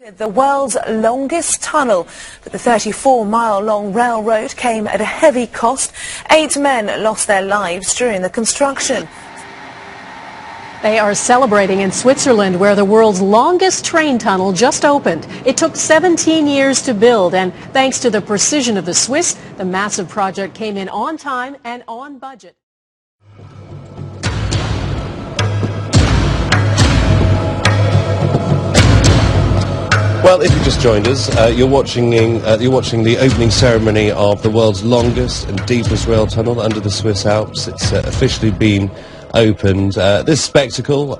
The world's longest tunnel for the 34-mile-long railroad came at a heavy cost. 8 men lost their lives during the construction. They are celebrating in Switzerland, where the world's longest train tunnel just opened. It took 17 years to build, and thanks to the precision of the Swiss, the massive project came in on time and on budget. Well, if you just joined us, you're watching the opening ceremony of the world's longest and deepest rail tunnel under the Swiss Alps. It's officially been opened. This spectacle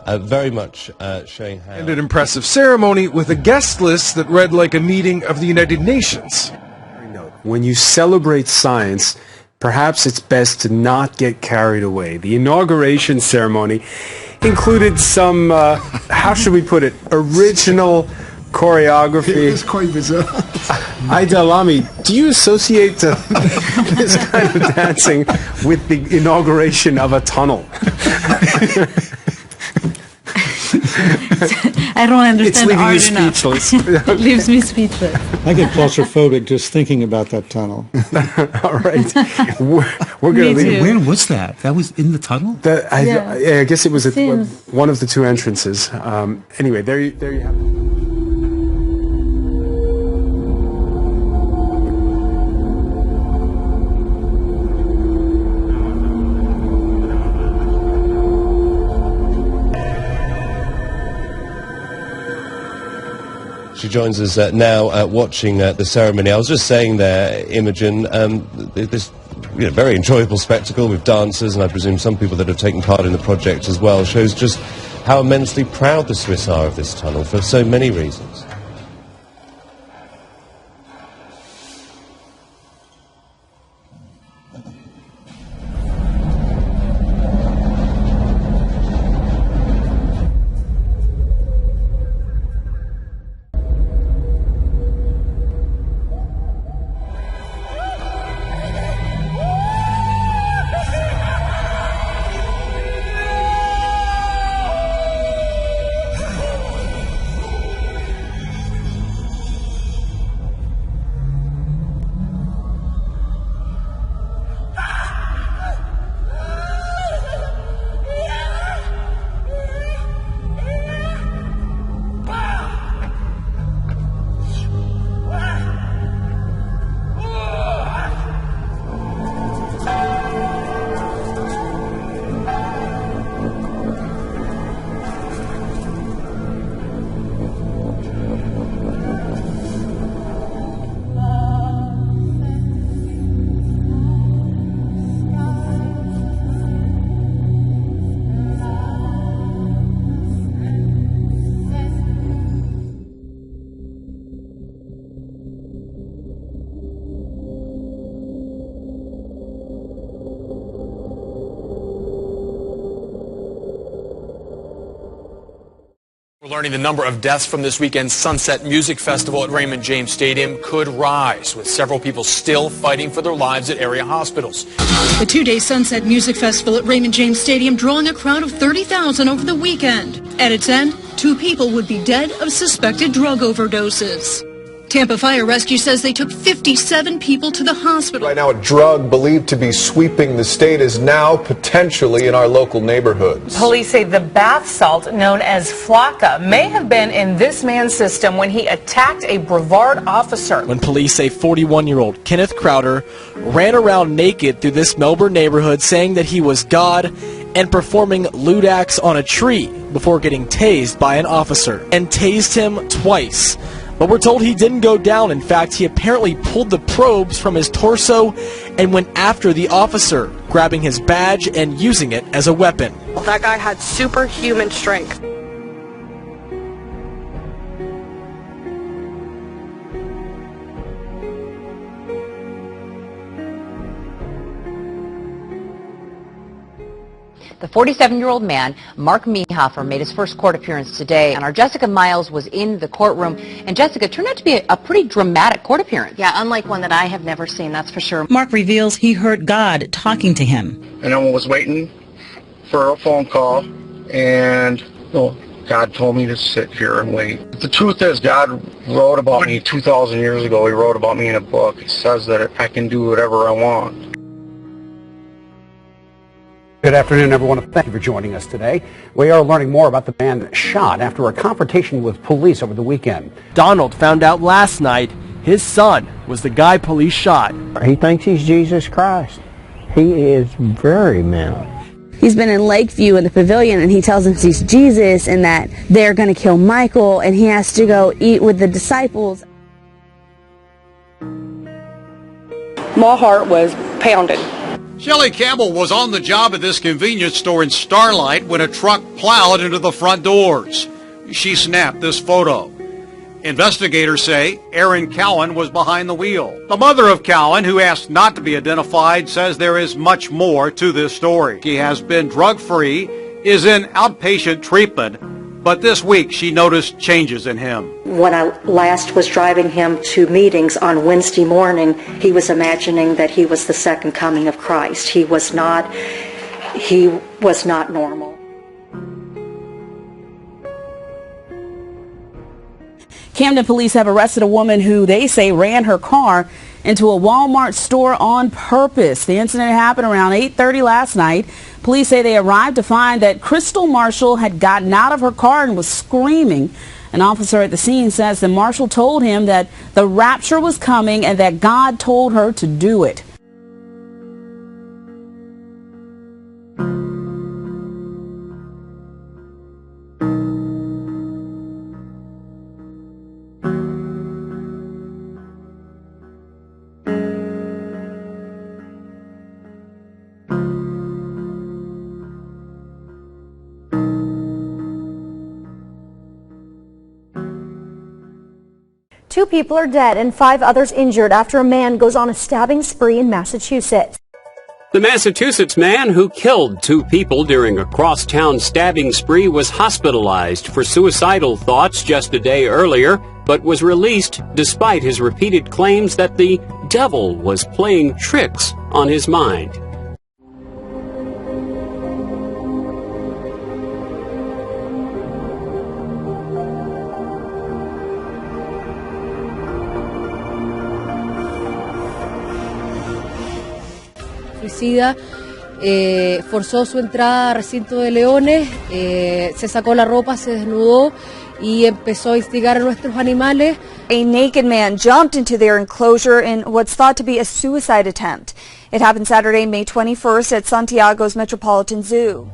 very much showing how... And an impressive ceremony with a guest list that read like a meeting of the United Nations. When you celebrate science, perhaps it's best to not get carried away. The inauguration ceremony included some, how should we put it, original choreography. It's quite bizarre. Aida Lami, do you associate this kind of dancing with the inauguration of a tunnel? I don't understand It's leaving art you enough. speechless. It leaves me speechless. I get claustrophobic just thinking about that tunnel. All right. We're going to leave. Where was that? That was in the tunnel? I guess it was at one of the two entrances. Anyway, there you have it. She joins us now watching the ceremony. I was just saying there, Imogen, this very enjoyable spectacle with dancers, and I presume some people that have taken part in the project as well, shows just how immensely proud the Swiss are of this tunnel for so many reasons. We're learning the number of deaths from this weekend's Sunset Music Festival at Raymond James Stadium could rise, with several people still fighting for their lives at area hospitals. The two-day Sunset Music Festival at Raymond James Stadium drawing a crowd of 30,000 over the weekend. At its end, 2 people would be dead of suspected drug overdoses. Tampa Fire Rescue says they took 57 people to the hospital. Right now, a drug believed to be sweeping the state is now potentially in our local neighborhoods. Police say the bath salt known as Flocka may have been in this man's system when he attacked a Brevard officer. When police say 41-year-old Kenneth Crowder ran around naked through this Melbourne neighborhood saying that he was God and performing lewd acts on a tree before getting tased by an officer, and tased him twice. But we're told he didn't go down. In fact, he apparently pulled the probes from his torso and went after the officer, grabbing his badge and using it as a weapon. That guy had superhuman strength. The 47-year-old man, Mark Mehofer, made his first court appearance today, and our Jessica Miles was in the courtroom. And Jessica, it turned out to be a pretty dramatic court appearance. Yeah, unlike one that I have never seen, that's for sure. Mark reveals he heard God talking to him. And I was waiting for a phone call, and God told me to sit here and wait. The truth is, God wrote about me 2,000 years ago. He wrote about me in a book. He says that I can do whatever I want. Good afternoon, everyone. Thank you for joining us today. We are learning more about the man shot after a confrontation with police over the weekend. Donald found out last night his son was the guy police shot. He thinks he's Jesus Christ. He is very mental. He's been in Lakeview in the pavilion, and he tells them he's Jesus and that they're going to kill Michael, and he has to go eat with the disciples. My heart was pounding. Shelley Campbell was on the job at this convenience store in Starlight when a truck plowed into the front doors. She snapped this photo. Investigators say Erin Cowan was behind the wheel. The mother of Cowan, who asked not to be identified, says there is much more to this story. He has been drug-free, is in outpatient treatment, but this week she noticed changes in him. When I last was driving him to meetings on Wednesday morning, he was imagining that he was the second coming of Christ. He was not normal. Camden police have arrested a woman who they say ran her car into a Walmart store on purpose. The incident happened around 8:30 last night. Police say they arrived to find that Crystal Marshall had gotten out of her car and was screaming. An officer at the scene says that Marshall told him that the rapture was coming and that God told her to do it. Two people are dead and 5 others injured after a man goes on a stabbing spree in Massachusetts. The Massachusetts man who killed 2 people during a crosstown stabbing spree was hospitalized for suicidal thoughts just a day earlier, but was released despite his repeated claims that the devil was playing tricks on his mind. Suicida, forzó su entrada a recinto de leones, se sacó la ropa, se desnudó y empezó a instigar a nuestros animales. A naked man jumped into their enclosure in what's thought to be a suicide attempt. It happened Saturday, May 21st at Santiago's Metropolitan Zoo.